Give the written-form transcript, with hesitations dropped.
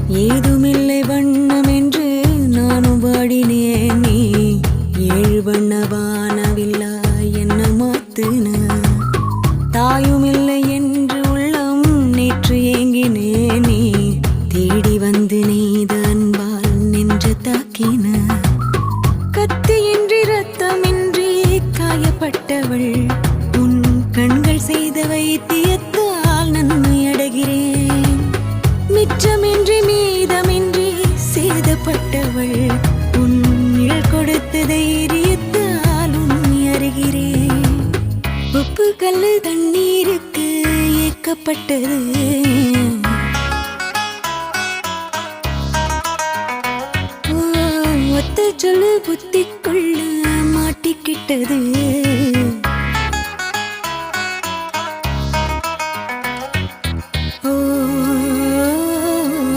ஏதுமில்லை வண்ணம் என்று நானும் வாடினேன். நீ ஏழு வண்ண வானவில்லா என்ன மாத்துன. தாயுமில்லை என்று உள்ளம் நேற்று ஏங்கினேன். நீ தேடி வந்து நெய்த அன்பால் நின்று தாக்கின. கத்தியின்றி ரத்தமின்றி காயப்பட்டவள் உன் கண்கள் செய்த வைத்தியத்தால் நன்மை அடைகிறேன். மிச்சமின்றி மீதமின்றி சேதப்பட்டவள் உன் நிழல் கொடுத்த தைரியத்தால் உண்மை அறிகிறேன். உப்பு கல்லு தண்ணீருக்கு ஏக்கப்பட்டது. ஒத்த சொல்லு புத்திக்குள்ள மாட்டிக்கிட்டது.